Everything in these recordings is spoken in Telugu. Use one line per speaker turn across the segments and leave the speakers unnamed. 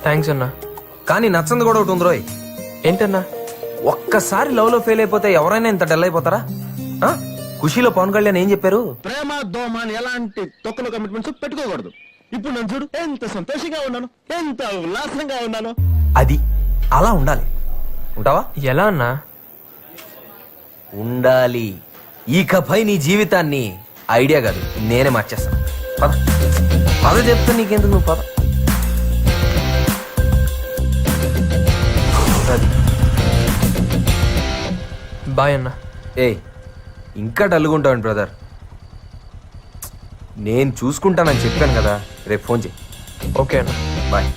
థ్యాంక్స్ అన్నా.
కానీ నచ్చంది కూడా ఒకటి ఉంది రోయ్.
ఏంటన్నా?
ఒక్కసారి లవ్ లో ఫెయిల్ అయిపోతే ఎవరైనా ఇంత డల్ అయిపోతారా? ఆ? ఖుషీలో పవన్ కళ్యాణ్ ఏం చెప్పారు?
ప్రేమ దోమ అని ఎలాంటి తొక్కలు కమిట్మెంట్స్ పెట్టుకోకూడదు. ఇప్పుడు నన్ను చూడు, ఎంత సంతోషంగా ఉన్నాను, ఎంత ఉల్లాసంగా ఉన్నాను.
అది అలా ఉండాలి. ఉంటావా?
ఎలా అన్నా?
ఉండాలి. ఇకపై నీ జీవితాన్ని ఐడియా కాదు నేనే మార్చేస్తాను. పద పద చెప్తా, నీకెందుకు, నువ్వు పద. అది.
బాయ్ అన్నా.
ఏయ్ ఇంకా డల్లుగుంటావండి బ్రదర్. నేను చూసుకుంటానని చెప్పాను కదా, రేపు ఫోన్ చేయి.
ఓకే అన్నా.
Bye.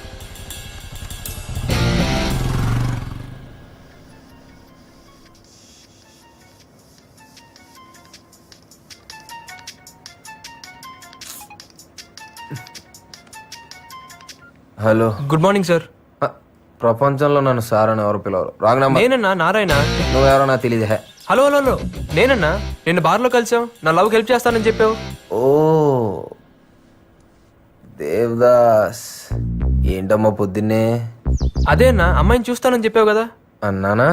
Hello.
Good morning sir.
ప్రపంచంలో నన్ను సార్ అని ఎవరు పిలవరు. Wrong number.
నేనన్నా నారాయణ.
నువ్వెవరో నాకు తెలియదు. హే
హలో హలో హలో, నేనన్నా. నిన్న బార్లో కలిసాం, నా లవ్కి హెల్ప్ చేస్తానని చెప్పావు.
ఓ దేవదాస్, ఏంటమ్మా పొద్దున్నే?
అదే అన్నా, అమ్మాయిని చూస్తానని చెప్పావు కదా.
అన్నానా?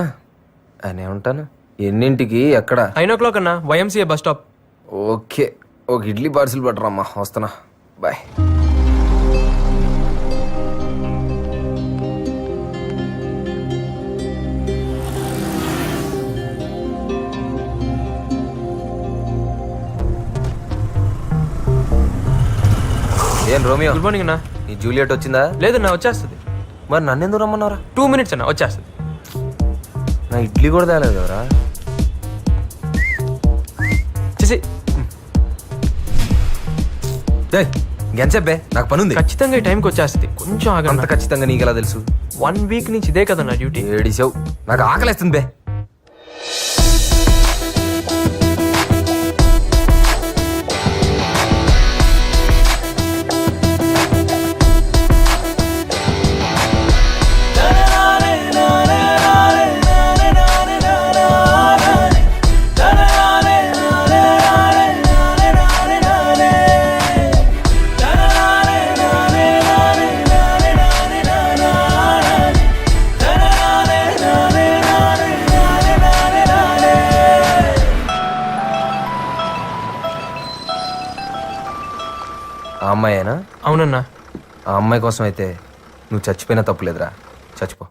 అనే ఉంటాను. ఎన్నింటికి? ఎక్కడ?
9 o'clock అన్నా, YMCA బస్ స్టాప్.
ఓకే, ఒక ఇడ్లీ పార్సిల్ పట్టరమ్మా, వస్తున్నా. బాయ్. ఏం రోమియో?
గుడ్ మార్నింగ్ అన్నా.
నీ జూలియట్ వచ్చిందా?
లేదన్నా, వచ్చేస్తుంది.
మరి నన్ను ఎందుకు రమ్మన్నారా?
2 minutes అన్నా, వచ్చేస్తుంది.
నా ఇడ్లీ కూడా తేలేదు కదరా.
చేసి
గెంచెబ్బే, నాకు పనుంది.
ఖచ్చితంగా ఈ టైంకి వచ్చేస్తుంది. కొంచెం
అంత
ఆగండి.
ఖచ్చితంగా నీకు ఎలా తెలుసు?
1 week నుంచి ఇదే కదన్నా డ్యూటీ.
ఏడిసావు, నాకు ఆకలేస్తుంది బే. ఆ అమ్మాయేనా?
అవునన్నా.
ఆ అమ్మాయి కోసం అయితే నువ్వు చచ్చిపోయినా తప్పులేదురా. చచ్చిపో.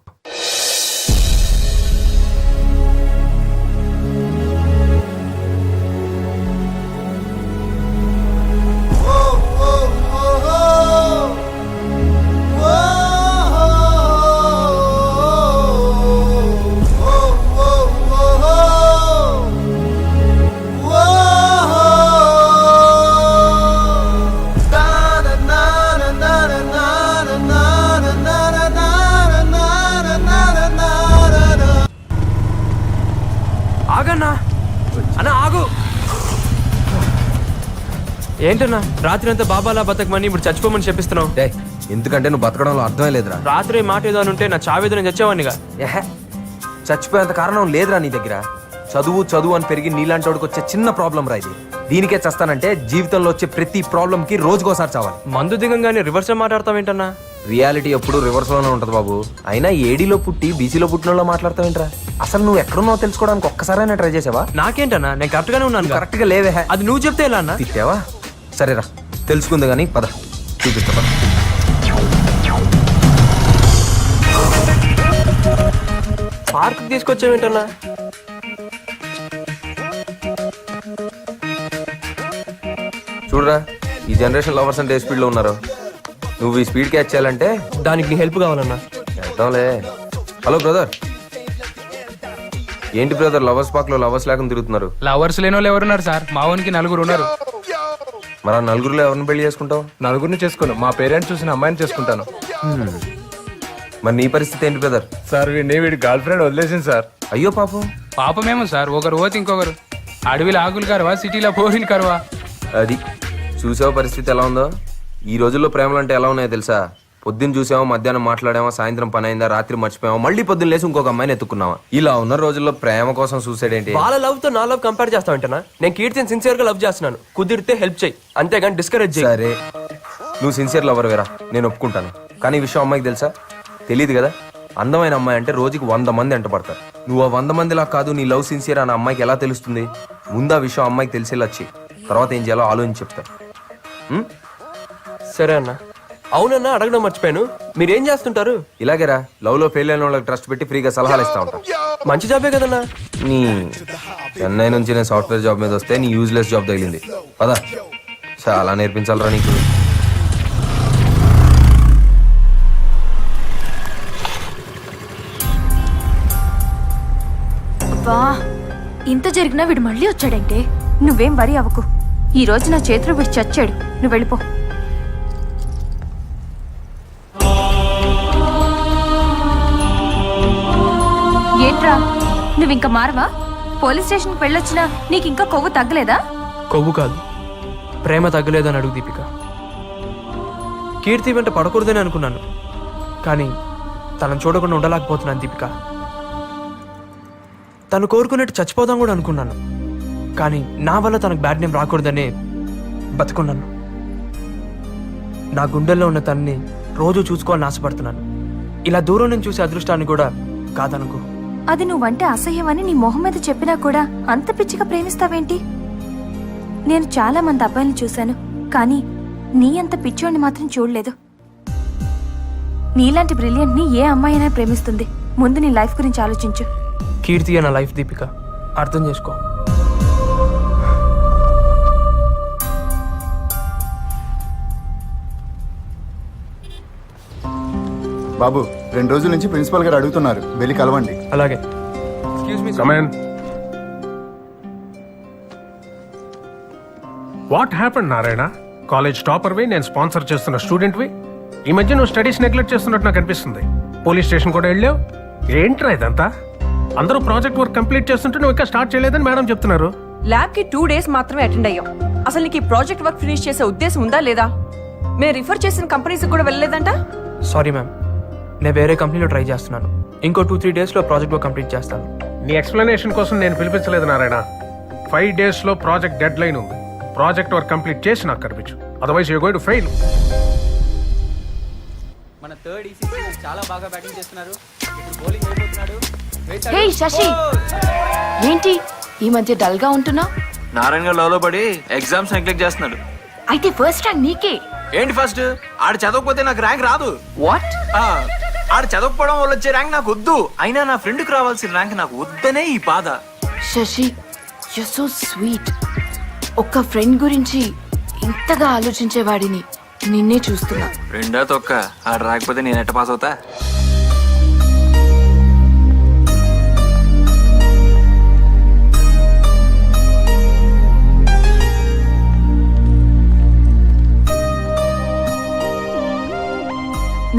ఆగన్నా అన్నా, ఆగు. ఏంటన్నా రాత్రి అంతా బాబాలా బతకమని ఇప్పుడు చచ్చిపోమని చెప్పిస్తున్నావు?
డే, ఎందుకంటే నువ్వు బతకడంలో అర్థమే లేదురా.
రాత్రి మాట ఏదో అని ఉంటే నా చావేదో నేను చచ్చేవాడినిగా.
ఏహే, చచ్చిపోయేంత కారణం లేదురా నీ దగ్గర. చదువు చదువు అని పెరిగి నీలాంటి వాడికి వచ్చే చిన్న ప్రాబ్లం రా ఇది. దీనికే చస్తానంటే జీవితంలో వచ్చే ప్రతి ప్రాబ్లం కి రోజుకోసారి చావాలి.
మందు దిగంగానే రివర్స్ మాట్లాడతావేంటన్నా?
రియాలిటీ ఎప్పుడు రివర్స్ లోనే ఉంటది బాబు. అయినా ఏడీలో పుట్టి బీసీలో పుట్టినలో మాట్లాడతావేంట్రా? అసలు నువ్వు ఎక్కడున్నావు తెలుసుకోవడానికి ఒక్కసారైనా ట్రై చేసావా?
నాకేంటన్నా, నేను కరెక్ట్ గానే ఉన్నాను.
కరెక్ట్ గా లేవే.
అది నువ్వు చెప్తే ఎలా అన్నా?
తిట్టావా? సరేరా, తెలుసుకుంది గానీ పద, చూపిస్తా పద.
పార్క్ తీసుకొచ్చావేంటన్నా?
చూడరా, ఈ జనరేషన్ లవర్స్ అంటే ఏ స్పీడ్ లో ఉన్నారు. నువ్వు ఈ స్పీడ్ క్యాచ్ చేయాలంటే
దానికి నీ హెల్ప్ కావాలన్నా.
చేద్దాంలే. Hello brother. ఏంటి బ్రదర్, లవర్స్ పార్క్ లో లవర్స్ లేకుండా తిరుగుతున్నారు?
లవర్స్ లేని వాళ్ళు ఎవరున్నారు సార్? మా వానికి 4 ఉన్నారు.
మరి ఆ నలుగురులో ఎవరిని పెళ్లి చేసుకుంటావు?
4 చేసుకోను, మా పేరెంట్స్ చూసిన అమ్మాయిని చేసుకుంటాను.
మరి నీ పరిస్థితి ఏంటి బ్రదర్?
సార్ వీడి గర్ల్ ఫ్రెండ్ వదిలేసింది సార్.
అయ్యో పాపం.
పాపమేమో సార్, ఒకరు పోతే ఇంకొకరు. అడవిలో ఆకులు కరవా, సిటీలో పోరిని కరవా.
అది చూసావా పరిస్థితి ఎలా ఉందో? ఈ రోజుల్లో ప్రేమలు అంటే ఎలా ఉన్నాయో తెలుసా? పొద్దున్న చూసామో, మధ్యాహ్నం మాట్లాడామో, సాయంత్రం పని అయిందా, రాత్రి మర్చిపోయామో, మళ్ళీ పొద్దున్న లేసి ఇంకొక అమ్మాయిని ఎత్తుకున్నావా? ఇలా ఉన్న రోజుల్లో ప్రేమ కోసం సూసైడ్ ఏంటి?
వాళ్ళ లవ్ తో నా లవ్ కంపేర్ చేస్తావంటనా? నేను కీర్తిని సిన్సియర్ గా లవ్ చేస్తున్నాను. కుదిరితే హెల్ప్ చేయి, అంతేగాని డిస్కరేజ్ చేయి.
సరే, నువ్వు సిన్సియర్ లవర్ వేరా, నేను ఒప్పుకుంటాను. కానీ ఈ విషయం అమ్మాయికి తెలుసా? తెలియదు కదా, అందమైన అమ్మాయి అంటే రోజుకి 100 మంది ఎంట పడతారు. నువ్వు ఆ 100 మందిలా కాదు, నీ లవ్ సిన్సియర్ అన్న అమ్మాయికి ఎలా తెలుస్తుంది? ముందు ఆ విషయం అమ్మాయికి తెలిసేలా వచ్చి తర్వాత ఏం చేయాలో ఆలోచించి చెప్తా.
సరే అన్న. అవునన్నా, అడగడం మర్చిపోయాను, మీరేం చేస్తుంటారు?
ఇలాగేరా, లవ్ లో ఫెయిల్ అయిన వాళ్ళకి ట్రస్ట్ పెట్టి ఫ్రీగా సలహాలు ఇస్తా ఉంటా.
మంచి జాబే కదన్నా.
నీ చెన్నై నుంచి నేను సాఫ్ట్వేర్ జాబ్ మీద వస్తే నీ యూజ్లెస్ జాబ్ తగిలింది. పదా, చాలా నేర్పించాలరా నీకు.
వా, ఇంత జరిగినా వీడు మళ్ళీ వచ్చాడంటే. నువ్వేం వరి అవ్వకు, ఈ రోజు నా చేతిలో వీడు చచ్చాడు. నువ్వు వెళ్ళిపో. ఏంట్రా, నువ్వింక మారవా? పోలీస్ స్టేషన్కి వెళ్ళొచ్చినా నీకింకా కొవ్వు తగ్గలేదా?
కొవ్వు కాదు, ప్రేమ తగ్గలేదని అడుగు దీపిక. కీర్తి వెంట పడకూడదని అనుకున్నాను, కానీ తనను చూడకుండా ఉండలేకపోతున్నాను దీపిక. తను కోరుకున్నట్టు చచ్చిపోదాం కూడా అనుకున్నాను, కానీ నా వల్ల తనకు బ్యాడ్ నేమ్ రాకూడదనే బతుకున్నాను. నా గుండెల్లో ఉన్న తనని రోజు చూసుకోవాలని ఆశపడుతున్నాను. ఇలా దూరం నుంచి చూసే అదృష్టాన్ని కూడా కాదనుకో.
అది నువ్వంటే అసహ్యమని నీ మొహం మీద చెప్పినా కూడా అంత పిచ్చిగా ప్రేమిస్తావేంటి? నేను చాలా మంది అబ్బాయిని చూశాను, కానీ నీ అంత పిచ్చోడిని మాత్రం చూడలేదు. నీలాంటి బ్రిలియంట్ ని ఏ అమ్మాయి అయినా ప్రేమిస్తుంది. ముందు నీ లైఫ్ గురించి ఆలోచించు.
కీర్తి నా లైఫ్ దీపిక, అర్థం చేసుకో.
బాబు, 2 రోజుల నుంచి ప్రిన్సిపల్ గారు అడుగుతున్నారు, వెళ్ళి కలవండి.
అలాగే. Excuse me.
Come in. What happened Narayana? College టాపర్వి, నేను స్పాన్సర్ చేస్తున్న స్టూడెంట్వి. ఈ మధ్య నువ్వు స్టడీస్ నెగ్లెక్ట్ చేస్తున్నట్టు నాకు అనిపిస్తుంది. పోలీస్ స్టేషన్ కూడా వెళ్ళావు. ఏంట్రా ఇదంతా? అందరూ ప్రాజెక్ట్ వర్క్ కంప్లీట్ చేస్తుంటే నువ్వు ఇంకా స్టార్ట్ చేయలేదని మేడం చెప్తున్నారు.
ల్యాబ్ కి 2 days మాత్రమే అటెండ్ అయ్యాం. అసలు నీకు ఈ ప్రాజెక్ట్ వర్క్ ఫినిష్ చేసే ఉద్దేశం ఉందా లేదా? మేము రిఫర్ చేసిన కంపెనీస్ కూడా వెళ్ళలేదంట.
సారీ మ్యామ్, నేను వేరే కంపెనీలో ట్రై చేస్తున్నాను. ఇంకో 2-3 డేస్లో ప్రాజెక్ట్ వర్క్ కంప్లీట్ చేస్తాను.
నీ ఎక్స్ప్లెనేషన్ కోసం నేను పిలిపించలేదు నారాయణ. 5 days లో ప్రాజెక్ట్ డెడ్ లైన్ ఉంది. ప్రాజెక్ట్ వర్క్ కంప్లీట్ చేసి నాకు కనిపించు, otherwise you going to fail.
మన థర్డ్ ఈసీసీ చాలా బాగా బ్యాటింగ్ చేస్తున్నారు. ఇప్పుడు బౌలింగ్ అయిపోతున్నాడు.
హే శశి, ఏంటి ఈ మధ్య డల్ గా ఉంటున్నా?
నారాయణ గారు లవ్ లో పడి ఎగ్జామ్స్ నెగ్లెక్ట్ చేస్తున్నాడు.
అయితే ఫస్ట్ ర్యాంక్ నీకే.
ఏంటి ఫస్ట్? ఆడు చదవకపోతే నాకు ర్యాంక్ రాదు.
వాట్?
ఆడు చదవకపోవడం వల్ల వచ్చే ర్యాంక్ నాకు వద్దు. అయినా నా ఫ్రెండ్ కి రావాల్సిన ర్యాంక్ నాకు వద్దనే ఈ బాధ.
Shashi, you so sweet. ఒక్క ఫ్రెండ్ గురించి ఇంతగా ఆలోచించేవాడిని నిన్నే చూస్తున్నా.
రెండో తొక్క ఆడు రాకపోతే నేను ఎట్ట పాస్ అవుతా?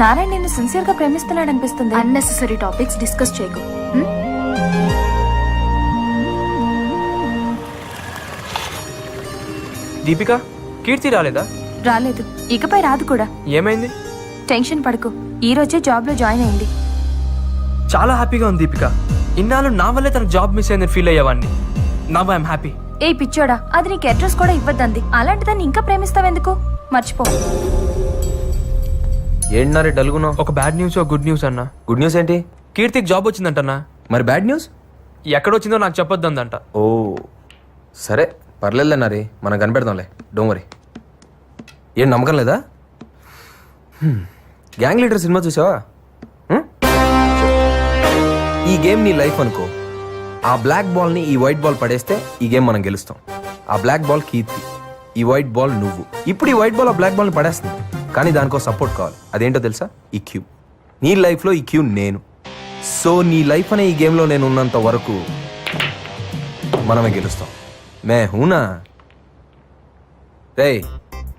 నారాయణ నిన్ను సిన్సియర్ గా ప్రేమిస్తున్నాడు అనిపిస్తుంది. అన్నెసెసరీ టాపిక్స్ డిస్కస్ చేయకు.
దీపిక, కీర్తి రాలేదా?
రాలేదు, ఇకపై రాదు కూడా.
ఏమైంది?
టెన్షన్ పడకు, ఈ రోజే జాబ్ లో జాయిన్ అయింది.
చాలా హ్యాపీగా ఉంది దీపిక. ఇన్నాళ్ళు నా వల్లే తనకు జాబ్ మిస్ అయిందని ఫీల్ అయ్యేవాడిని. Now I'm happy.
ఏ పిచ్చోడా, అది నీకు అడ్రస్ కూడా ఇవ్వద్దంది. అలాంటిదాన్ని ఇంకా ప్రేమిస్తావెందుకు? మర్చిపో.
ఏంటన్నారే డల్గున్నావు?
ఒక బ్యాడ్ న్యూస్, ఒక గుడ్ న్యూస్ అన్న.
గుడ్ న్యూస్ ఏంటి?
కీర్తికి జాబ్ వచ్చిందంటన్నా.
మరి బ్యాడ్ న్యూస్?
ఎక్కడొచ్చిందో నాకు చెప్పొద్దందంట.
ఓ సరే, పర్లేదులేనారి, మనం కనిపెడదాంలే, డోంట్ వరీ. ఏం నమ్మకం లేదా? గ్యాంగ్ లీడర్ సినిమా చూసావా? ఈ గేమ్ నీ లైఫ్ అనుకో. ఆ బ్లాక్ బాల్ ని ఈ వైట్ బాల్ పడేస్తే ఈ గేమ్ మనం గెలుస్తాం. ఆ బ్లాక్ బాల్ కీర్తి, ఈ వైట్ బాల్ నువ్వు. ఇప్పుడు ఈ వైట్ బాల్ ఆ బ్లాక్ బాల్ ని పడేస్తుంది, కానీ దానికో సపోర్ట్ కావాలి. అదేంటో తెలుసా? ఈ క్యూ. నీ లైఫ్ లో ఈ క్యూ నేను. సో నీ లైఫ్ అనే ఈ గేమ్ లో నేను ఉన్నంత వరకు మనమే గెలుస్తాం. మే హూనా రే,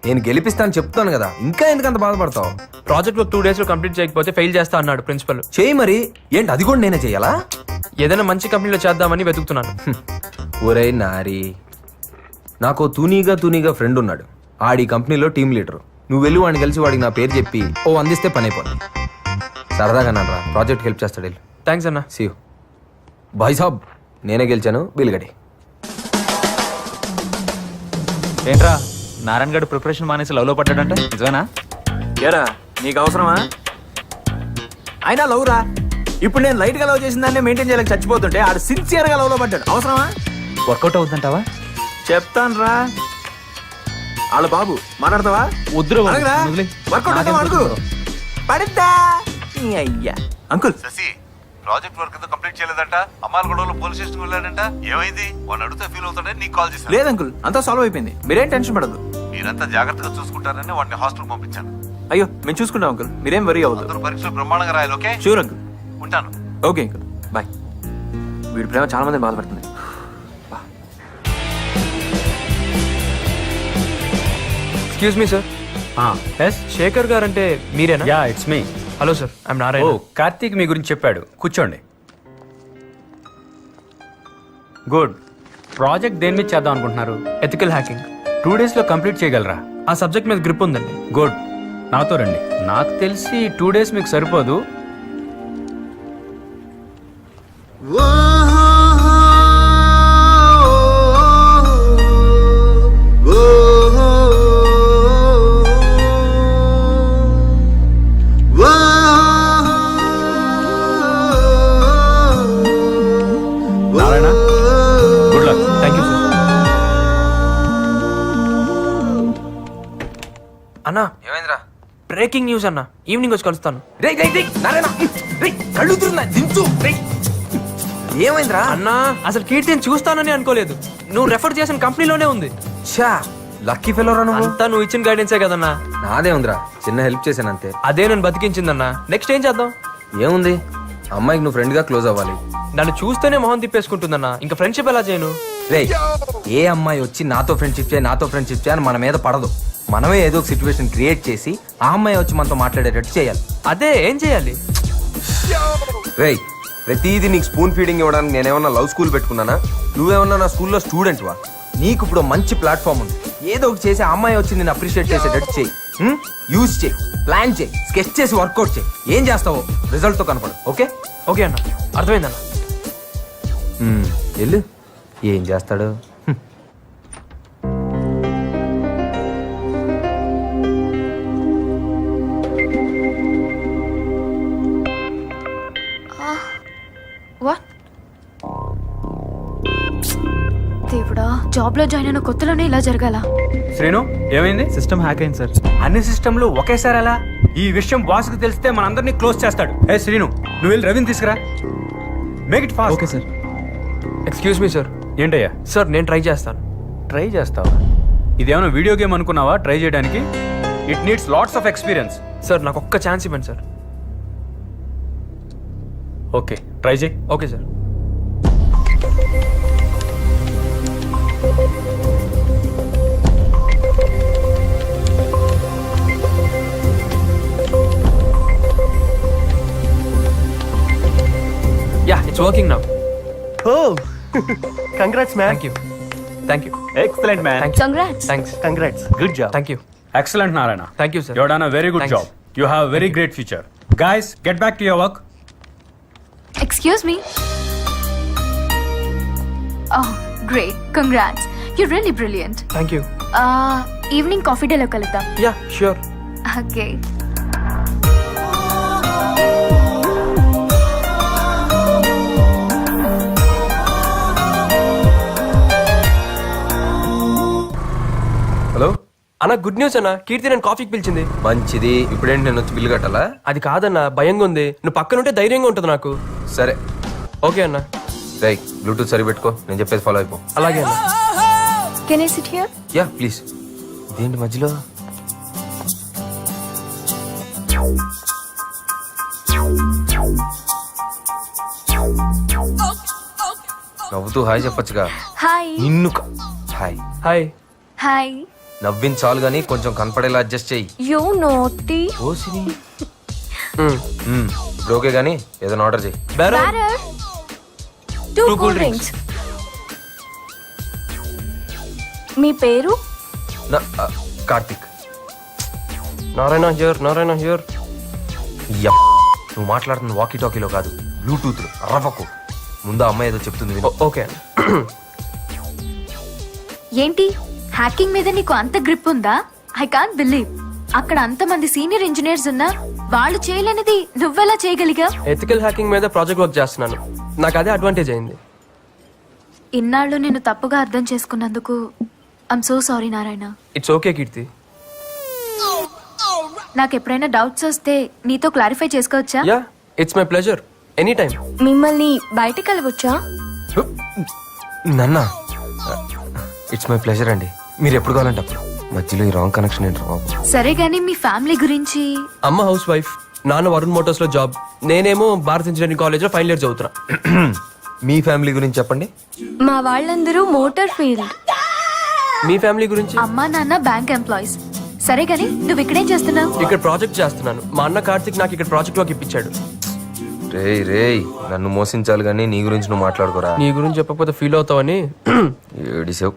నేను గెలిపిస్తాను చెప్తాను కదా, ఇంకా ఎందుకంత బాధపడతావు?
ప్రాజెక్ట్ వర్క్ 2 days లో కంప్లీట్ చేయకపోతే ఫెయిల్ చేస్తా అన్నాడు ప్రిన్సిపల్.
చేయి మరి. ఏంటి, అది కూడా నేనే చెయ్యాలా?
ఏదైనా మంచి కంపెనీలో చేద్దామని వెతుకుతున్నాను.
ఒరే నారి, నాకు తూనీగా ఫ్రెండ్ ఉన్నాడు. ఆడి కంపెనీలో టీమ్ లీడర్. నువ్వు వెళ్ళి వాడిని కలిసి వాడికి నా పేరు చెప్పి అందిస్తే పని అయిపోయింది. సరదాగా నారా, ప్రాజెక్ట్ హెల్ప్ చేస్తాడు. వెళ్ళి.
థ్యాంక్స్ అన్న.
See you. బాయ్ సాబ్, నేనే గెలిచాను, బిల్గడి.
ఏంట్రా, నారాయణ గడు ప్రిపరేషన్ మానేసి లవ్ లో పడ్డాడంటే నిజమేనా?
ఏరా నీకు అవసరమా? అయినా లవ్ రా. ఇప్పుడు నేను లైట్ గా లవ్ చేసిన దాన్ని మెయింటైన్ చేయలేక చచ్చిపోతుంటే ఆడు సిన్సియర్ గా లవ్ లో పడ్డాడు. అవసరమా?
వర్కౌట్ అవుతుందంటావా?
చెప్తాను రా. వాళ్ళ బాబు మాట్లాడతావా?
వద్దురా బాబు,
అడగరా?
వదిలే.
వర్కౌట్ అవుతావా అడుగు. పడిద్దా ఈ అయ్యా. Uncle
Sashi project work complete చేయలేదంట. అమ్మాల గొడవలో పోలీస్ స్టేషన్ వెళ్ళాడంట. ఏమైంది? వాడిని అడిగితే ఫీల్ అవుతాడని నీకు కాల్ చేశాను.
లేదు అంకుల్, అంతా సాల్వ్ అయిపోయింది. మీరేం టెన్షన్ పడదు.
మీరంతా జాగ్రత్తగా చూసుకుంటారని వాడిని హాస్టల్ పంపించాను.
అయ్యో మేము చూసుకుంటాం అంకుల్, మీరేం వరీ అవ్వద్దు.
అందరూ పరీక్షలు బ్రహ్మాండంగా రాయాలి. ఓకే?
Sure uncle.
ఉంటాను.
Okay uncle, bye. వీడి ప్రేమ చాలా మంది బాధపడుతుంది.
Excuse me sir, Shekhar garu అంటే మీరేనా?
Yeah it's me.
Hello sir, I'm
O
Narayana.
Karthik మీ గురించి చెప్పాడు, కూర్చోండి. గుడ్. ప్రాజెక్ట్ దేని మీద చేద్దాం అనుకుంటున్నారు?
Ethical hacking.
2 days లో కంప్లీట్ చేయగలరా?
ఆ సబ్జెక్ట్ మీద గ్రిప్ ఉందండి.
గుడ్, నాతో రండి. నాకు తెలిసి 2 days మీకు సరిపోదు. Narayana, good luck.
Thank you sir. అన్నా,
ఏమైందిరా?
బ్రేకింగ్ న్యూస్ అన్న. ఈవినింగ్ వచ్చి కలుస్తాను.
రేయ్ రేయ్ రేయ్ నారాయణ, రేయ్ కళ్ళు తిరుగుతున్నా, దించు. రేయ్ ఏమైందిరా?
అన్నా, అసలు కీర్తిని చూస్తానని అనుకోలేదు. నువ్వు రెఫర్ చేసిన కంపెనీలోనే ఉంది.
ఛా, లక్కీ ఫెలోరా నువ్వు.
అంతా నువ్వు ఇచ్చిన గైడెన్సే కదన్నా.
నాదే ఉందిరా, చిన్న హెల్ప్ చేశాను అంతే.
అదే నన్ను బతికించిందన్నా. నెక్స్ట్ ఏం చేద్దాం?
ఏముంది, అమ్మాయికి నువ్వు ఫ్రెండ్ గా క్లోజ్ అవ్వాలి.
నన్ను చూస్తేనే మొహం తిప్పేసుకుంటుందన్నా. ఇంకా ఫ్రెండ్షిప్ ఎలా చేయను?
రేయ్, ఏ అమ్మాయి వచ్చి నాతో ఫ్రెండ్షిప్ చేయి అని మన మీద పడదు. మనమే ఏదో ఒక సిచ్యువేషన్ క్రియేట్ చేసి ఆ అమ్మాయి వచ్చి మనతో మాట్లాడేటట్టు చేయాలి.
అదే ఏం చేయాలి?
రేయ్, ప్రతిదీ నీకు స్పూన్ ఫీడింగ్ ఇవ్వడానికి నేనేమన్నా లవ్ స్కూల్ పెట్టుకున్నానా? నువ్వేమన్నా నా స్కూల్లో స్టూడెంట్ వా? నీకు ఇప్పుడు మంచి ప్లాట్ఫామ్ ఉంది. ఏదో ఒకటి చేసి ఆ అమ్మాయి వచ్చి నేను అప్రిషియేట్ చేసేటట్టు చేయి. యూజ్ చేయి, ప్లాన్ చేయి, స్కెచ్ చేసి వర్కౌట్ చేయి. ఏం చేస్తావో రిజల్ట్ తో కనపడు. ఓకే?
ఓకే అన్న, అర్థమైందన్న.
వెళ్ళు. ఏం చేస్తాడు?
వాట్? దేవుడా, జాబ్ లో జాయిన్ అయిన కొత్తలోనే ఇలా జరగాల?
శ్రీను, ఏమైంది?
సిస్టమ్ హ్యాక్ అయింది సార్.
అన్ని సిస్టంలు ఒకేసారి ఎలా? ఈ విషయం బాస్ కి తెలిస్తే మనందరినీ క్లోజ్ చేస్తాడు. ఏ శ్రీను, నువ్వు వెళ్ళి రవిని తీసుకురా. Make it fast.
Okay sir.
Excuse me sir.
ఏంటయ్యా?
సార్, నేను ట్రై చేస్తాను.
ట్రై చేస్తావా? ఇదేమైనా వీడియో గేమ్ అనుకున్నావా ట్రై చేయడానికి? It needs lots of experience.
Sir, నాకు ఒక్క ఛాన్స్ ఇవ్వండి సార్.
ఓకే, ట్రై చేయి.
Okay sir. Yeah, it's working now.
Oh, congrats, man.
Thank you. Thank you.
Excellent, man.
Thank you.
Congrats.
Thanks.
Congrats. Good job.
Thank you.
Excellent Narayana.
Thank you sir.
You done a very good
Thanks.
Job. You have very great future. Guys, get back to your work.
Excuse me. Oh, great. Congrats. You really brilliant.
Thank you.
Evening coffee డేలో కలుద్దాం.
Yeah, sure.
ఓకే.
హలో
అన్న, గుడ్ న్యూస్ అన్న. కీర్తి నేను కాఫీకి పిలిచింది.
మంచిది. ఇప్పుడేంటి నేను వచ్చి బిల్లు కట్టాలా?
అది కాదన్న, భయంగా ఉంది. నువ్వు పక్కనుంటే ధైర్యంగా ఉంటుంది నాకు.
సరే.
ఓకే అన్న.
రేయ్, బ్లూటూత్ సరి పెట్టుకో, నేను చెప్పేది ఫాలో అయిపో.
అలాగే అన్న.
Can I SIT here?
Yeah please. ఇదేంటి మధ్యలో? నవ్వుతూ హాయ్ చెప్పొచ్చుగా.
హాయ్.
నిన్ను హాయ్.
హాయ్.
హాయ్.
నవ్వించాలు గానీ కొంచెం కనపడేలా అడ్జస్ట్ చెయ్యి.
యు నోటీ.
ఓసిని. ఓకే గానీ ఏదైనా ఆర్డర్ చెయ్యి.
Bearer. Two
Two
cool
cool
drinks. మీ పేరు?
కార్తిక్.
నారాయణ హియర్. నారాయణ హియర్.
నువ్వు మాట్లాడుతున్న వాకీ టాకీలో కాదు, బ్లూటూత్ లో. రవ్వకు ముందు ఆ అమ్మాయి ఏదో చెప్తుంది విను.
ఓకే.
ఏంటి, హ్యాకింగ్ మీద నీకు అంత గ్రిప్ ఉందా? I can't believe. అక్కడ అంతమంది సీనియర్ ఇంజనీర్స్ ఉన్నా వాళ్ళు చేయలేనిది నువ్వెలా చేయగలిగా?
ఎథికల్ హ్యాకింగ్ మీద ప్రాజెక్ట్ వర్క్ చేస్తున్నాను. నాకు అదే అడ్వాంటేజ్ అయింది.
ఇన్నాళ్ళు నేను తప్పుగా అర్థం చేసుకున్నందుకు I'm so sorry Narayana.
It's okay Keerthi.
నాకు ఎప్పుడైనా డౌట్స్ వస్తే నీతో క్లారిఫై చేసుకోవచ్చా?
Yeah, it's my pleasure any time.
మిమ్మల్ని బయటికి వెళ్ళవచ్చా?
నన్నా ఇట్స్ మై ప్లెజర్ అండి. మీరు ఎప్పుడు కావాలంటే అప్పుడు. మధ్యలో ఈ రాంగ్ కనెక్షన్ ఏంటి బాబు?
సరే గానీ మీ ఫ్యామిలీ గురించి.
అమ్మ హౌస్ వైఫ్, నాన్న వరుణ్ మోటార్స్ లో జాబ్, నేనేమో భారత్ ఇంజనీరింగ్ కాలేజ్ లో ఫైనల్ ఇయర్ చదువుతున్నా.
మీ ఫ్యామిలీ గురించి చెప్పండి.
మా వాళ్ళందరూ మోటార్ ఫీల్డ్.
మీ ఫ్యామిలీ గురించి?
అమ్మా నాన్న బ్యాంక్ ఎంప్లాయీస్. సరే గానీ నువ్వు ఇక్కడేం చేస్తున్నావు?
ఇక్కడ ప్రాజెక్ట్ చేస్తున్నాను. మా అన్న కార్తిక్ నాకు ఇక్కడ ప్రాజెక్ట్ వర్క్ ఇప్పించాడు.
రేయ్ నన్ను మోసించాలి కానీ నీ గురించి నువ్వు మాట్లాడుకోరా.
నీ గురించి చెప్పకపోతే ఫీల్ అవుతావని
ఏడిసావు.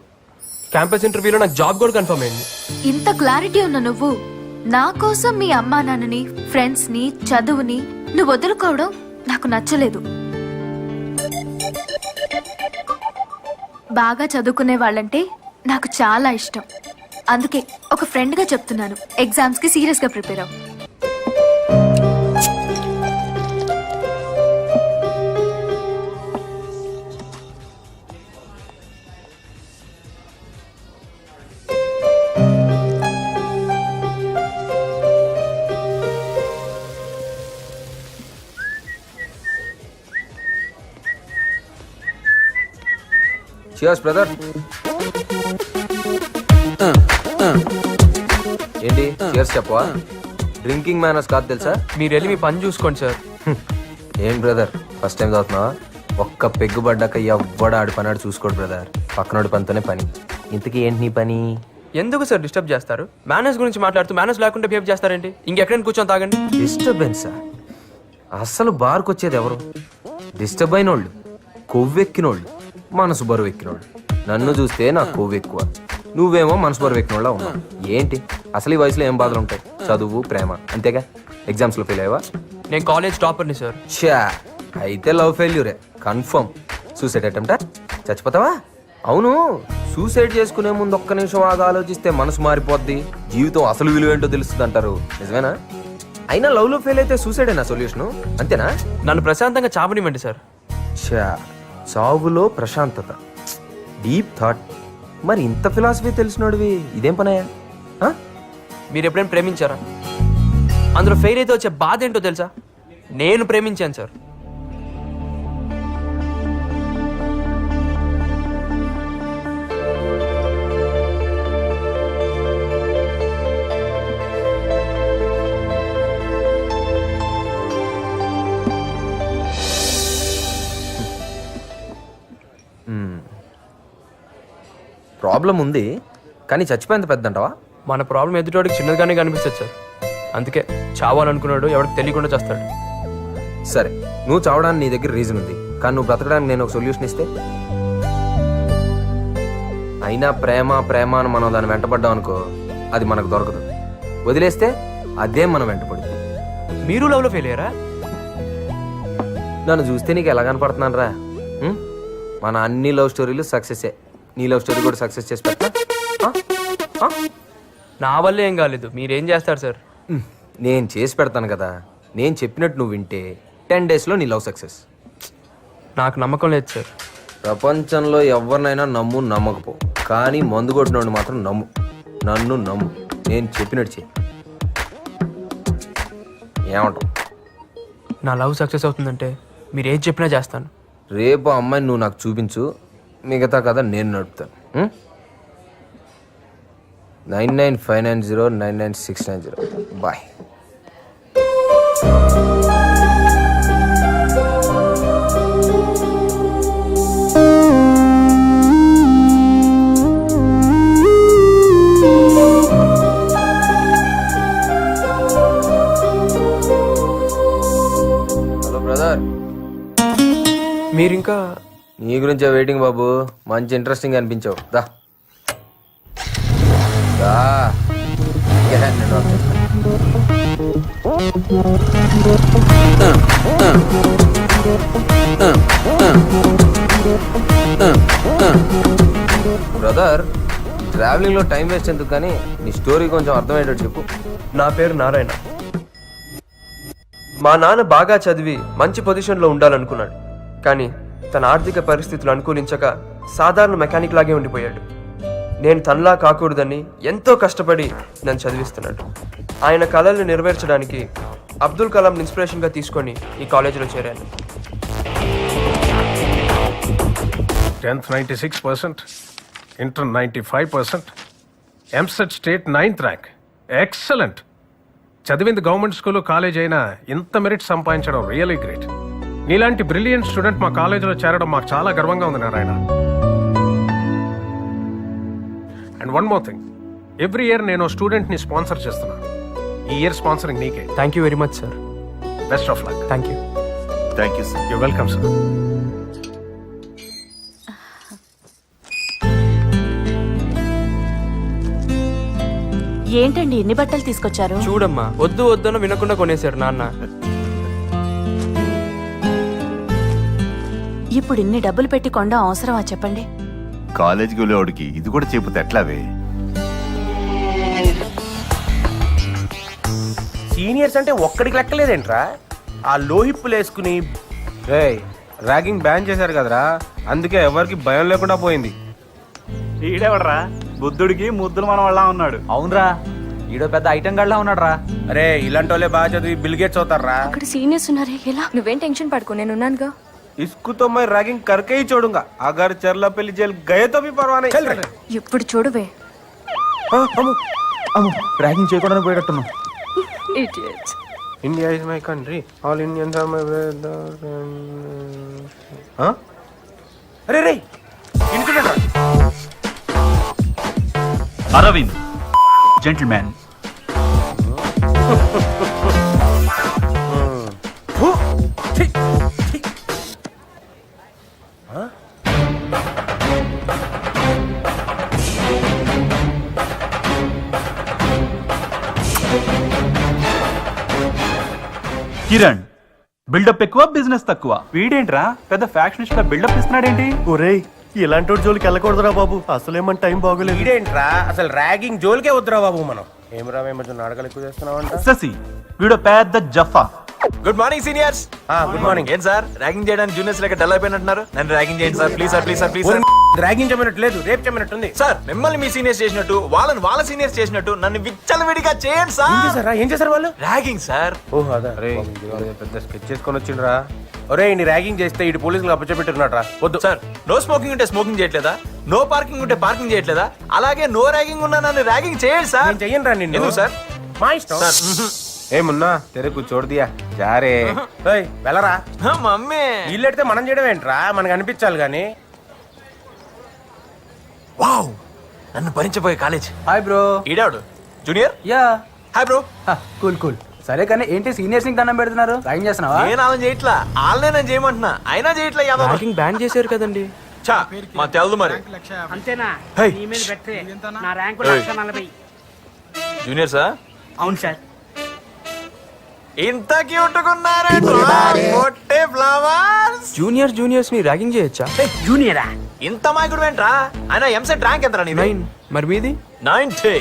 క్యాంపస్ ఇంటర్వ్యూలో నాకు జాబ్ కూడా కన్ఫర్మ్ అయింది.
ఇంత క్లారిటీ ఉన్న నువ్వు నా కోసం మీ అమ్మా నాన్నని, ఫ్రెండ్స్ ని, చదువుని నువ్వు వదులుకోవడం నాకు నచ్చలేదు. బాగా చదువుకునే వాళ్ళంటే నాకు చాలా ఇష్టం. అందుకే ఒక ఫ్రెండ్ గా చెప్తున్నాను, ఎగ్జామ్స్ కి సీరియస్ గా ప్రిపేర్ అవ్వు.
Cheers, brother. ఏంటి cheers చెప్పవా? డ్రింకింగ్ మేనర్స్ కాదు తెలుసా?
మీరు వెళ్ళి మీ పని చూసుకోండి సార్.
ఏం బ్రదర్ ఫస్ట్ టైం చదువుతున్నావా? ఒక్క పెగ్గు పడ్డాక ఎవ్వడ ఆడి పని ఆడు చూసుకోడు బ్రదర్. పక్కనోడి పనితోనే పని. ఇంతకీ ఏంటి నీ పని?
ఎందుకు సార్ డిస్టర్బ్ చేస్తారు? మేనేజ్ గురించి మాట్లాడుతూ మేనేజ్ లేకుండా బిహేవ్ చేస్తారేంటి? ఇంకెక్కడైనా కూర్చొని తాగండి.
డిస్టర్బెన్సా? అస్సలు బార్కి వచ్చేది ఎవరు? డిస్టర్బ్ అయినోళ్ళు, కొవ్వెక్కినోళ్ళు, మనసు బరువు ఎక్కినోళ్ళు. నన్ను చూస్తే నాకు కొవ్వు ఎక్కువ, నువ్వేమో మనసు బరువు ఎక్కినోళ్ళ ఉన్నావు. ఏంటి అసలు ఈ వయసులో ఏం బాధలు ఉంటాయి? చదువు, ప్రేమ, అంతేగా. ఎగ్జామ్స్ లో ఫెయిల్ అయ్యవా?
నేను కాలేజ్ టాపర్ని సార్.
షా, అయితే లవ్ ఫెయిల్యూరే కన్ఫర్మ్. సూసైడ్ అటెంప్టా? చచ్చిపోతావా? అవును, సూసైడ్ చేసుకునే ముందు ఒక్క నిమిషం ఆగా ఆలోచిస్తే మనసు మారిపోద్ది, జీవితం అసలు విలువ ఏంటో తెలుస్తుంది అంటారు. నిజమేనా? అయినా లవ్ లో ఫెయిల్ అయితే సూసైడేనా సొల్యూషన్? అంతేనా?
నన్ను ప్రశాంతంగా చాపనివ్వండి సార్.
షా, చావులో ప్రశాంతత, డీప్ థాట్. మరి ఇంత ఫిలాసఫీ తెలిసినోడివి ఇదేం పనయా?
మీరు ఎప్పుడైనా ప్రేమించారా? అందులో ఫెయిల్ అయితే వచ్చే బాధ ఏంటో తెలుసా? నేను ప్రేమించాను సార్.
ప్రాబ్లం ఉంది కానీ చచ్చిపోయేంత పెద్ద అంటావా?
మన ప్రాబ్లం ఎదుటోడికి చిన్నదిగానే కనిపిస్తుంది సార్. అందుకే చావాలనుకున్నాడు ఎవరికి తెలియకుండా చేస్తాడు.
సరే, నువ్వు చావడానికి నీ దగ్గర రీజన్ ఉంది, కానీ నువ్వు బ్రతకడానికి నేను ఒక సొల్యూషన్ ఇస్తే? అయినా ప్రేమ ప్రేమ అని మనం దాన్ని వెంటపడ్డాం అనుకో, అది మనకు దొరకదు. వదిలేస్తే అదే మనం వెంటపడుతుంది.
మీరు లవ్లో ఫెయిల్ అయ్యారా?
నన్ను చూస్తే నీకు ఎలా కనపడుతున్నాను రా? మన అన్ని లవ్ స్టోరీలు సక్సెసే. నీ లవ్ స్టోరీ కూడా సక్సెస్ చేసి పెట్టా?
నా వల్ల ఏం కాలేదు, మీరేం చేస్తారు సార్?
నేను చేసి పెడతాను కదా. నేను చెప్పినట్టు నువ్వు వింటే 10 daysలో నీ లవ్ సక్సెస్.
నాకు నమ్మకం లేదు సార్.
ప్రపంచంలో ఎవరినైనా నమ్ము, నమ్మకపో, కానీ మందు కొట్టినోడు మాత్రం నమ్ము. నన్ను నమ్ము, నేను చెప్పినట్టు చెయ్యి. ఏమంటావు?
నా లవ్ సక్సెస్ అవుతుందంటే మీరు ఏది చెప్పినా చేస్తాను.
రేపు అమ్మాయిని నువ్వు నాకు చూపించు, మిగతా కదా నేను నడుపుతాను. 9959099690. బాయ్. Hello brother.
మీరింకా
నీ గురించే వెయిటింగ్ బాబు. మంచి ఇంట్రెస్టింగ్ అనిపించావు. దా దా. నేను బ్రదర్, ట్రావెలింగ్ లో టైం వేస్ట్ ఎందుకు, కానీ నీ స్టోరీ కొంచెం అర్థమయ్యేటట్టు చెప్పు.
నా పేరు నారాయణ. మా నాన్న బాగా చదివి మంచి పొజిషన్లో ఉండాలనుకున్నాడు, కానీ తన ఆర్థిక పరిస్థితులు అనుకూలించక సాధారణ మెకానిక్ లాగే ఉండిపోయాడు. నేను తనలా కాకూడదని ఎంతో కష్టపడి నన్ను చదివిస్తున్నాడు. ఆయన కళల్ని నెరవేర్చడానికి అబ్దుల్ కలాం ఇన్స్పిరేషన్గా తీసుకొని ఈ కాలేజీలో చేరాను.
10th 96%, inter 95%, EAMCET state 9th rank. Excellent. చదివింది గవర్నమెంట్ స్కూల్ కాలేజ్ అయినా ఇంత మెరిట్ సంపాదించడం రియలీ గ్రేట్. నీలాంటి బ్రిలియంట్ స్టూడెంట్ మా కాలేజీలో చేరడం మాకు చాలా గర్వంగా ఉంది Narayana. And one more thing, every year నేను స్టూడెంట్ని స్పాన్సర్ చేస్తున్నాను. ఈ ఇయర్ స్పాన్సరింగ్ నీకే.
Thank you very much sir.
Best of luck.
Thank you.
Thank you sir.
You welcome sir.
ఏంటండి ఎన్ని బట్టలు తీసుకొచ్చారు?
చూడమ్మా, వద్దు వద్దన వినకుండా కొనేశారు నాన్న.
ఇప్పుడు ఇన్ని డబ్బులు పెట్టి కొండ అవసరమా చెప్పండి?
కాలేజీకి వెళ్ళేవాడికి ఇది కూడా చెబితే ఎట్లావే?
సీనియర్స్ అంటే ఒక్కడికి లెక్కలేదేంట్రా? ఆ లోహిప్పులు వేసుకుని ర్యాగింగ్ బ్యాన్ చేశారు కదరా, అందుకే ఎవరికి భయం లేకుండా పోయింది.
ఈడెవడరా బుద్ధుడికి ముద్దులు మన వాళ్ళ ఉన్నాడు. అవునరా, ఈడో పెద్ద ఐటెం గడ్లా ఉన్నాడు రా.
అరే ఇలాంటి వాళ్ళే బాగా చదివి బిల్ గేట్స్ అవుతారా?
అక్కడ సీనియర్స్ ఉన్నారే, ఎలా? నువ్వేం టెన్షన్ పడుకో, నేను ఉన్నానుగా.
इसको मैं रैगिंग करके ही छोड़ूंगा. अगर चरलापल्ली जेल गए तो भी परवाह नहीं. चल रहे.
ఇప్పుడు చూడవే.
ర్యాగింగ్ చేయకుండా పోయేటట్టున్నాం.
Idiots.
India is my country. All Indians are my brothers. अरे रे इनका
అరవింద్ జెంటిల్మ్యాన్. కిరణ్ బిల్డప్ ఎక్కువ, బిజినెస్ తక్కువ. వీడేంట్రా పెద్ద ఫ్యాక్షనిస్ట్ లా బిల్డప్ ఇస్తున్నాడేంటి?
ఒరేయ్ ఇలాంటి జోలికి వెళ్ళకూడదురా బాబు, అసలేమని టైం బాగోలేదు. ఇదేంట్రా అసలు ర్యాగింగ్ జోలికే వద్దురా బాబు. మనం ఏమరా మేము నాటకాలు ఎక్కువ చేస్తున్నామంట.
శశి వీడు పెద్ద జఫా.
Good morning seniors.
Good morning.
ఏం సార్ ర్యాగింగ్ చేయడానికి జూనియర్స్ లెక్క డల్ అయిపోయినట్టున్నారు? నన్ను ర్యాగింగ్ చేయండి sir, please sir, please sir, please sir.
Ragging చెప్పినట్టు లేదు, రేపు చెప్పినట్టుంది.
సార్ మిమ్మల్ని మీ సీనియర్స్ చేసినట్టు వాళ్ళని వాళ్ళ సీనియర్స్ చేసినట్టు నన్ను విచ్చలవిడిగా చేయండి సార్.
ఏం చేశారు వాళ్ళు?
Ragging sir.
ఓహో అదా. అరే పెద్ద స్కెచ్ చేసుకొని వచ్చిండ్రా. ఒరే ఇన్ని ర్యాగింగ్ చేస్తే ఇటు పోలీసులకు అప్పచెప్పెట్టున్నాడు. వద్దు
సార్. నో స్మోకింగ్ ఉంటే స్మోకింగ్ చేయట్లేదా? నో పార్కింగ్ ఉంటే పార్కింగ్ చేయట్లేదా? అలాగే నో ర్యాగింగ్ ఉన్నా నన్ను ర్యాగింగ్ చేయండి సార్.
నేను చెయ్యను రా నిన్ను.
ఎందుకు సార్?
మా ఇష్టం
సార్
ఏమున్నా తెరకు చోటు దియా జారే. వెళ్ళరా.
మమ్మీ
ఇల్లు ఎడితే మనం చేయడం ఏంట్రా, మనకు అనిపించాలి గానీ.
వావ్, నన్ను భరించబోయే కాలేజ్.
Hi bro.
ఈడాడు junior.
Yeah.
Hi bro.
Cool cool. సరే కానీ ఏంటి సీనియర్స్ ని దండం పెడుతున్నారు? ర్యాగింగ్ చేస్తున్నావా?
నేను అలా చేయట్లా, వాళ్ళనే నేను చేయమంటున్నా. అయినా చేయట్లా. యాదవ్
ర్యాగింగ్ బ్యాన్ చేశారు కదండి.
చా మా తెలదు మరి.
అంతేనా?
హై.
నీ మీద పెట్టే నా ర్యాంకు
ఏయ్.
140.
Junior sir.
అవును సార్.
ఇంత క్యూట్ కొట్టే ఫ్లవర్స్.
జూనియర్స్ ని ర్యాగింగ్ చేయొచ్చా?
జూనియరా?
ఇంత మాయకుడు ఏంట్రా? ఆయన ఎంసెట్ ర్యాంక్ ఎంతరా నీ?
9. మరి మీది?
90.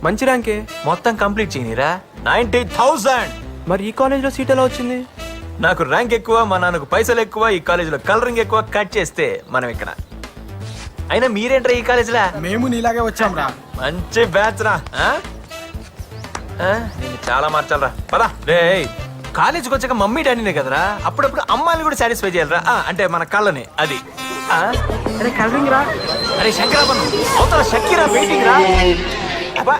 మంచి ర్యాంకే.
మొత్తం కంప్లీట్ చేయనిరా. 90,000.
మరి ఈ కాలేజ్ లో సీట్ ఎలా వచ్చింది?
నాకు ర్యాంక్ ఎక్కువ, మా నాన్నకు పైసలు ఎక్కువ, ఈ కాలేజీలో కలరింగ్ ఎక్కువ. కట్ చేస్తే మనం ఇక్కడ. అయినా మీరేంట్రా ఈ కాలేజీలో?
మేము నీలాగే వచ్చాం రా.
మంచి బ్యాచ్ రా. నేను చాలా మార్చాలరా. పదా రే. కాలేజీకి వచ్చాక మమ్మీ డాడీనే కదరా, అప్పుడప్పుడు అమ్మాయిని కూడా సాటిస్ఫై చేయాలరా. అంటే మన కళ్ళని. అది
అరే కలరింగ్ రా.
అరే శంకరాపన్ను అవతల షక్కీరా వెయిటింగ్ రా. అబ్బా.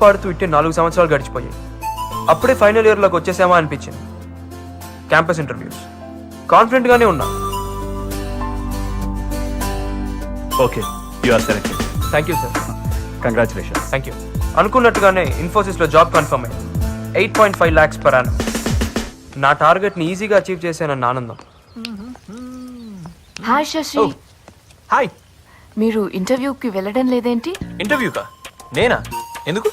పాడుతూ ఇట్టే 4 సంవత్సరాలు గడిచిపోయాయి. అప్పుడే ఫైనల్ ఇయర్ లోకి వచ్చేసామా అనిపించింది. క్యాంపస్ ఇంటర్వ్యూస్ కాన్ఫిడెంట్ గానే ఉన్నా.
Okay, you are selected.
Thank you sir.
Congratulations.
Thank you. అనుకున్నట్టుగానే ఇన్ఫోసిస్ లో జాబ్ కన్ఫర్మ్ అయింది. 8.5 lakhs per annum. నా టార్గెట్ ని ఈజీగా అచీవ్ చేశానన్న ఆనందం.
హాయ్ శశి.
హాయ్.
మీరు ఇంటర్వ్యూకి వెళ్ళడం లేదేంటి?
ఇంటర్వ్యూకా? నేనా? ఎందుకు?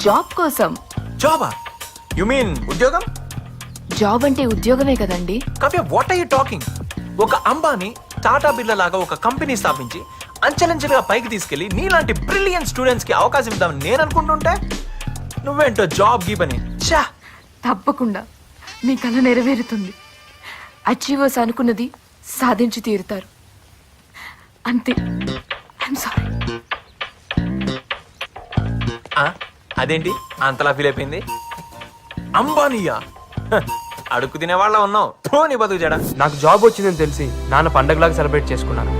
జాబ్ కోసం.
జాబా? యు మీన్ ఉద్యోగం?
జాబ్ అంటే ఉద్యోగమే కదండి.
Kavya, what are you talking? ఒక అంబానీ టాటా బిర్లా లాగా ఒక కంపెనీ స్థాపించి
అంచెలంచెలుగా పైకి తీసుకెళ్లి నీలాంటి బ్రిలియంట్ స్టూడెంట్స్ కి అవకాశం ఇద్దామని నేను అనుకుంటుంటే నువ్వేంటో జాబ్ గీబని ఛా!
తప్పకుండా మీ కళ నెరవేరుతుంది. అచీవర్స్ అనుకున్నది సాధించి తీరుతారు. అంతే. I'm sorry.
అదేంటి అంతలా ఫీల్ అయిపోయింది? అంబానీయా? హ, అడుక్కు తినేవాళ్ళ ఉన్నావు. నీ బతుకు జడ.
నాకు జాబ్ వచ్చిందని తెలిసి నాన్న పండగలాగా సెలబ్రేట్ చేసుకున్నాను.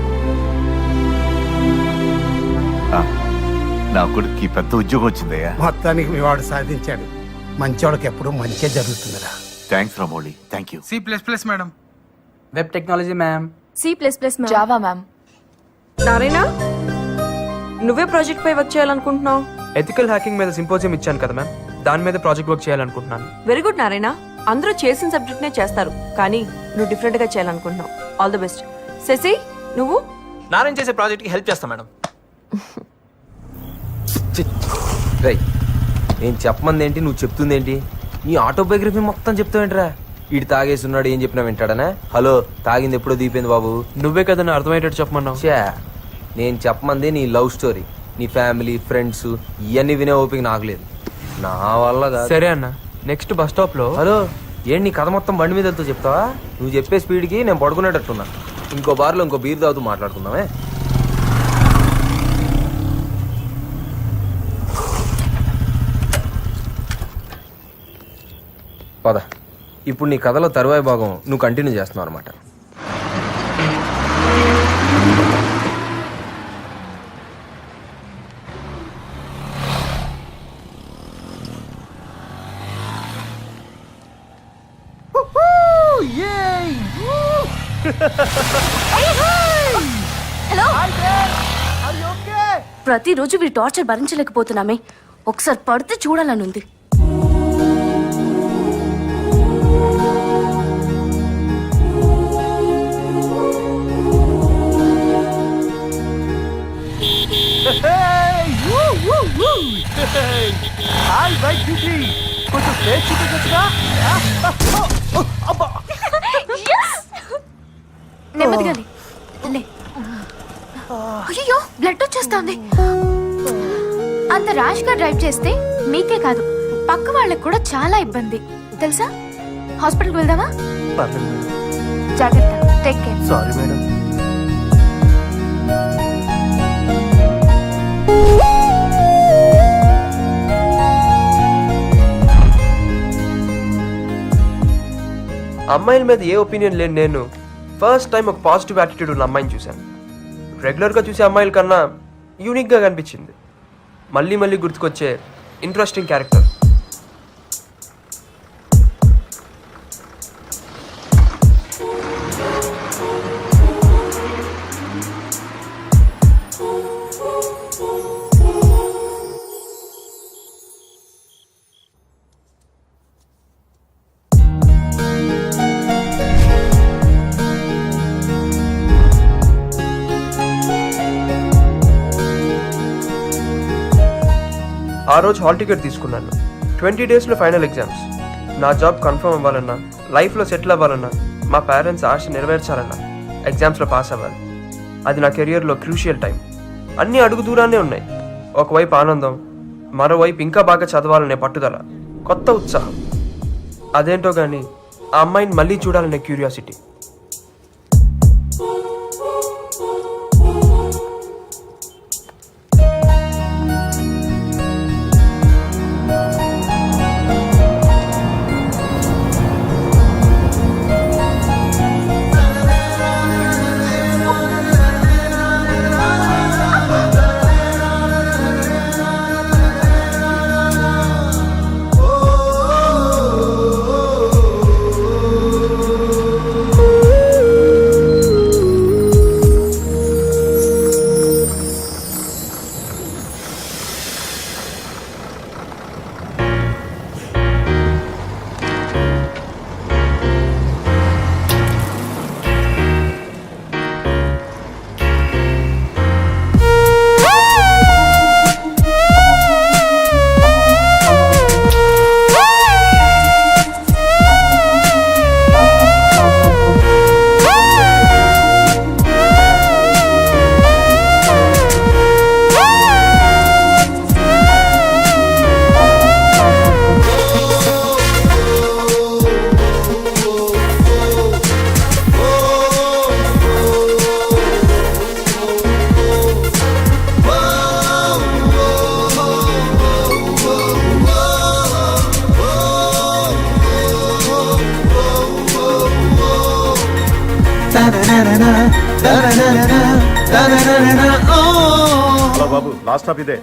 నా కొడుకు పెద్ద ఉద్యోగం వచ్చిందయ్యా.
మొత్తానికి మీ వాడు సాధించాడు. మంచోళ్ళకి ఎప్పుడు మంచిగా జరుగుతుందిరా.
Thanks Ramoli, thank you.
C++ madam. Web technology ma'am.
C++ Java ma'am.
Narayana, నువ్వే ప్రాజెక్ట్ పై వర్క్ చేయాలనుకుంటున్నావు?
ఎథికల్ హ్యాకింగ్ మీద సింపోజియం ఇచ్చాను కదా మ్యామ్, దాని మీద ప్రాజెక్ట్ వర్క్ చేయాలనుకుంటున్నాను.
Very good Narayana. అందరూ చేసిన సబ్జెక్ట్ నే చేస్తారు, కానీ నువ్వు డిఫరెంట్ గా చేయాలనుకుంటున్నావు. All the best. శశి, నువ్వు?
నారాయణ చేసే ప్రాజెక్ట్ కి హెల్ప్ చేస్తా మేడం.
రై నేను చెప్పమంది ఏంటి, నువ్వు చెప్తుంది ఏంటి? నీ ఆటోబయోగ్రఫీ మొత్తం చెప్తావేంట్రా? ఈడు తాగేస్తున్నాడు, ఏం చెప్పినా వింటాడనా? హలో, తాగింది ఎప్పుడో దీపోయింది బాబు.
నువ్వే కదా నా అర్థమయ్యేటట్టు చెప్పమన్నావు.
ఛా, నేను చెప్పమంది నీ లవ్ స్టోరీ, నీ ఫ్యామిలీ ఫ్రెండ్స్ ఇవన్నీ వినే ఓపిక నాకు లేదు. నా వల్ల కాదు.
సరే అన్న, నెక్స్ట్ బస్ స్టాప్ లో.
హలో, ఏంటి నీ కథ మొత్తం బండి మీద వెళ్తూ చెప్తావా? నువ్వు చెప్పే స్పీడ్కి నేను పడుకునేటట్టున్నా. ఇంకో బార్లో ఇంకో బీర్ తాగుతూ మాట్లాడుకుందామే. పద. ఇప్పుడు నీ కథలో తరువాయి భాగం నువ్వు కంటిన్యూ చేస్తున్నావు అనమాట.
హలో. ప్రతిరోజు వీడి టార్చర్ భరించలేకపోతున్నామే. ఒకసారి పడితే చూడాలని ఉంది. నెమ్మదిగా లే. అయ్యో, బ్లడ్ వచ్చేస్తుంది. అంత ర్యాష్ గా డ్రైవ్ చేస్తే మీకే కాదు, పక్క వాళ్ళకి కూడా చాలా ఇబ్బంది తెలుసా. హాస్పిటల్కి వెళ్దామా? జాగ్రత్త. Take care.
Sorry madam.
అమ్మాయిల మీద ఏ ఒపీనియన్ లేని నేను ఫస్ట్ టైం ఒక పాజిటివ్ యాటిట్యూడ్ ఉన్న అమ్మాయిని చూశాను. రెగ్యులర్గా చూసే అమ్మాయిల కన్నా యూనిక్గా కనిపించింది. మళ్ళీ మళ్ళీ గుర్తుకొచ్చే ఇంట్రెస్టింగ్ క్యారెక్టర్. ఆ రోజు హాల్ టికెట్ తీసుకున్నాను. 20 డేస్లో ఫైనల్ ఎగ్జామ్స్. నా జాబ్ కన్ఫర్మ్ అవ్వాలన్నా, లైఫ్లో సెటిల్ అవ్వాలన్నా, మా పేరెంట్స్ ఆశ నెరవేర్చాలన్నా ఎగ్జామ్స్లో పాస్ అవ్వాలి. అది నా కెరియర్లో క్రూషియల్ టైం. అన్నీ అడుగు దూరాన్నే ఉన్నాయి. ఒకవైపు ఆనందం, మరోవైపు ఇంకా బాగా చదవాలనే పట్టుదల, కొత్త ఉత్సాహం. అదేంటో కానీ ఆ అమ్మాయిని మళ్ళీ చూడాలనే క్యూరియాసిటీ.
హలో బాబు, లాస్ట్ స్టాప్ ఇదే.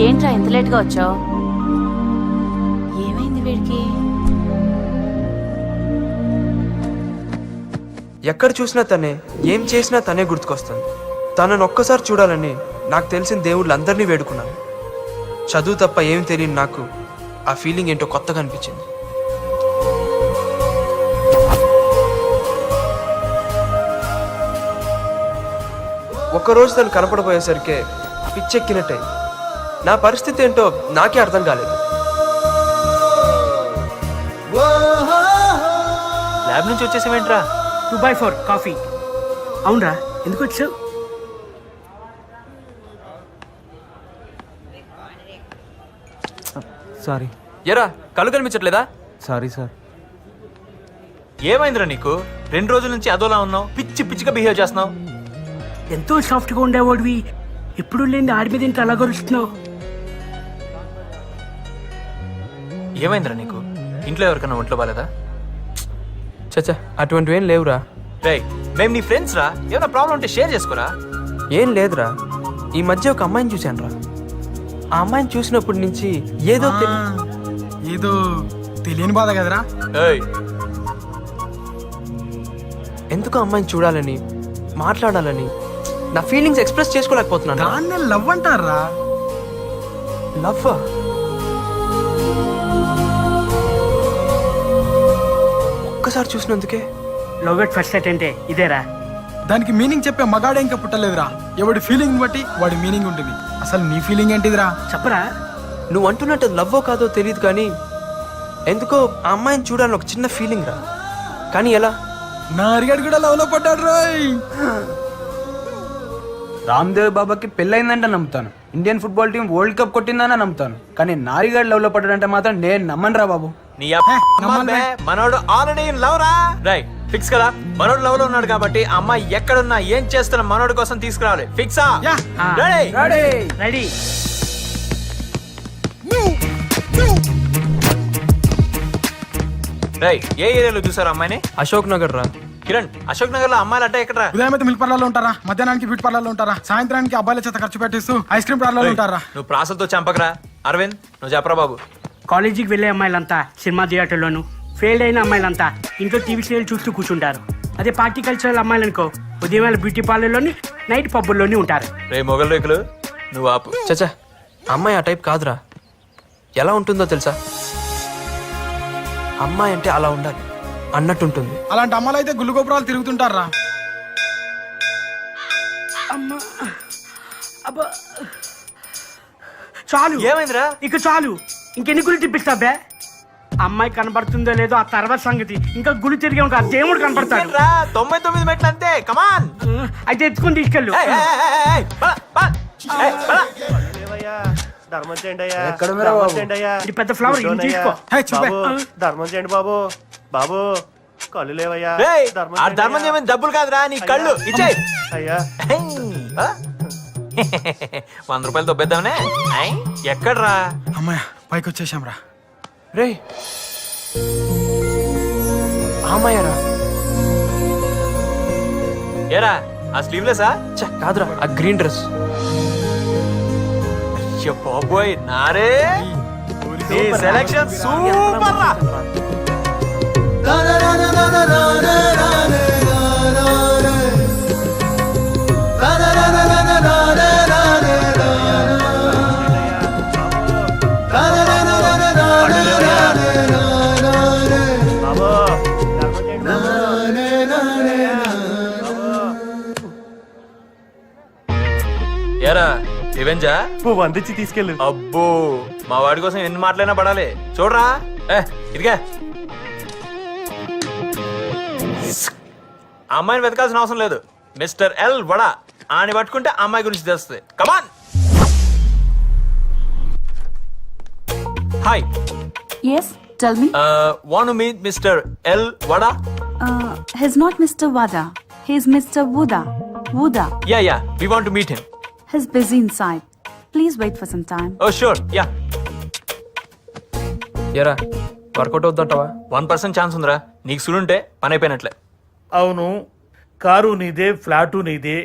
ఏంట్రా ఎంత లేట్గా వచ్చావు? ఏమైంది వీడికి?
ఎక్కడ చూసినా తనే, ఏం చేసినా తనే గుర్తుకొస్తుంది. తనను ఒక్కసారి చూడాలని నాకు తెలిసిన దేవుళ్ళందరినీ వేడుకున్నాను. చదువు తప్ప ఏం తెలియని నాకు ఆ ఫీలింగ్ ఏంటో కొత్తగా అనిపించింది. ఒక్కరోజు తను కనపడబోయేసరికే పిచ్చెక్కినట్టే. నా పరిస్థితి ఏంటో నాకే అర్థం కాలేదు.
ల్యాబ్ నుంచి వచ్చేసావేంట్రా?
2x4 coffee. అవునరా, ఎందుకు వచ్చావు?
సారీ
ఎరా కళ్ళు కనిపించట్లేదా?
Sorry sir. ఏమైందిరా నీకు? 2 రోజుల నుంచి అదోలా ఉన్నావు, పిచ్చి పిచ్చిగా బిహేవ్ చేస్తున్నావు.
ఎంతో సాఫ్ట్గా ఉండేవాడివి, ఎప్పుడు లేని ఆడి మీద ఇంత అలా గరుస్తున్నావు.
ఏమైందిరా నీకు? ఇంట్లో ఎవరికన్నా ఒంట్లో బాలేదా?
చచ్చా, అటువంటివి ఏం లేవురా.
రేయ్, మేము నీ ఫ్రెండ్స్ రా, ఏమైనా ప్రాబ్లం ఉంటే షేర్ చేసుకోరా.
ఏం లేదురా, ఈ మధ్య ఒక అమ్మాయిని చూశాను రా. ఆ అమ్మాయిని చూసినప్పటి నుంచి ఏదో
ఏదో తెలియని బాధ కదరా.
ఏయ్,
ఎందుకు అమ్మాయిని చూడాలని, మాట్లాడాలని నా ఫీలింగ్స్ ఎక్స్ప్రెస్ చేసుకోలేకపోతున్నాను.
దాన్నే లవ్ అంటారా?
లవ్ ఒక్కసారి చూసినందుకే.
లవ్ ఎట్ ఫస్ట్ సైట్ అంటే ఇదేరా. దానికి మీనింగ్ చెప్పే మగాడే ఇంకా పుట్టలేదురా. ఎవడి ఫీలింగ్ బట్టి వాడి మీనింగ్ ఉంటుంది. అసలు నీ ఫీలింగ్ ఏంటిదిరా చెప్పరా.
నువ్వు అంటున్నట్టు లవ్వో కాదో తెలియదు కానీ ఎందుకో ఆ అమ్మాయిని చూడాలని ఒక చిన్న ఫీలింగ్ రా. కానీ ఎలా?
నా అరిగాడు కూడా లవ్ లో పడ్డాడు రోయ్.
రామ్దేవ్ బాబాకి పెళ్ళైందంటే నమ్ముతాను, Indian football team world cup కొట్టిందని నమ్ముతాను, కానీ నారిగాడు లవ్ లో పడ్డాడంటే మాత్రం నేను నమ్మను రా బాబు.
నీ మనోడు ఆల్రెడీ లవ్ రా. రైట్, ఫిక్స్ కదా? మనోడు లవ్ లో ఉన్నాడు కాబట్టి అమ్మాయి ఎక్కడున్నా ఏం చేస్తున్నా మనోడు కోసం తీసుకురావాలి. ఫిక్సా?
రెడీ.
రై, ఏ ఏరియాలో చూసారు అమ్మాయిని?
అశోక్ నగర్ రా.
కిరణ్, అశోక్ నగర్ లో అమ్మాయిలు అంటే ఎక్కడ?
ఉదయం అయితే మిల్క్ పార్లర్లో ఉంటారా, మధ్యాహ్నానికి బ్యూటీ పార్లర్లో ఉంటారా, సాయంత్రానికి అబ్బాయిల చేత ఖర్చు పెట్టిస్తూ ఐస్ క్రీమ్ పార్లర్లో ఉంటారా.
నువ్వు ప్రాసలతో చంపకరా. అరవింద్, నువ్వు చెప్పరా బాబు.
కాలేజీకి వెళ్ళే అమ్మాయిలంతా సినిమా థియేటర్లోను, ఫెయిల్ అయిన అమ్మాయిలంతా ఇంట్లో టీవీ సీరియల్ చూస్తూ కూర్చుంటారు. అదే పార్టీ కల్చరల్ అమ్మాయిలు అనుకో, ఉదయం వేళ బ్యూటీ పార్లర్లోని, నైట్ పబ్బుల్లోని ఉంటారు.
రే మొగల్ రేకులు, నువ్వు ఆపు.
చచ్చా, అమ్మాయి ఆ టైప్ కాదురా. ఎలా ఉంటుందో తెలుసా? అమ్మాయి అంటే అలా ఉండాలి అన్నట్టుంటుంది.
అలాంటి అమ్మాయిలు అయితే గుళ్ళు గోపురాలు తిరుగుతుంటారా. చాలు,
ఏమైందిరా?
ఇక చాలు, ఇంకెన్ని గుళ్ళు తిప్పిస్తా బే. అమ్మాయి కనబడుతుందో లేదో ఆ తర్వాత సంగతి. ఇంకా గుడి తిరిగే ఆ దేవుడు కనపడతాడు.
99 మెట్లు అంతే. కమాన్,
అయితే ఎత్తుకుని తీసుకెళ్ళు. ఇది పెద్ద ఫ్లవర్, ఇది తీసుకో.
ధర్మం చేయండి బాబు. బాబు కళ్ళు లేవయ్యా.
ధర్మం చేయమని డబ్బులు కాదురా, నీ కళ్ళు ఇచ్చేయ్.
అయ్యా
100 రూపాయలు దొబ్బేద్దామనే. ఎక్కడ్రా?
అమ్మాయ పైకి వచ్చేసాం రా.
రే అమ్మాయరా.
ఏరా, ఆ స్లీవ్లెసా?
కాదురా, ఆ గ్రీన్ డ్రెస్.
అయ్యో బాబోయ్, నారే సెలక్షన్ సూపర్ రా. ఏరా, రివెంజా?
పువ్వు అందించి తీసుకెళ్ళు.
అబ్బో, మా వాడి కోసం ఎన్ని మాటలైనా పడాలి. చూడరా, ఇదిగా అమ్మాయిని వెతకాల్సిన అవసరం లేదు. మిస్టర్ ఎల్ వడా ఆని పట్టుకుంటే అమ్మాయి గురించి తెలుస్తుంది. Come on. Hi
yes tell me
want to meet mister ఎల్ వడా
హిస్ నాట్ మిస్టర్ వాదా హిస్ మిస్టర్ వుదా వుదా
yeah we want to meet him
he's busy inside please wait for some time
oh sure yeah
ఎరా వర్కౌట్ అవుతుంటావా?
1% ఛాన్స్ ఉందిరా. నీకు సులుంటే పని అయిపోయినట్లే.
అవును, కారు నీదే, ఫ్లాటు నీదే,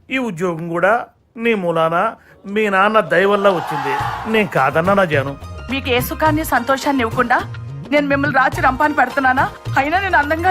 ఈ ఉద్యోగం కూడా నీ మూలాన మీ నాన్న దయ వల్ల వచ్చింది. నేను కాదన్నా నా జాను.
మీకు ఏ సుఖాన్ని సంతోషాన్ని ఇవ్వకుండా నేను మిమ్మల్ని రాచి రంపాన్ని పెడుతున్నానా? అయినా నేను అందంగా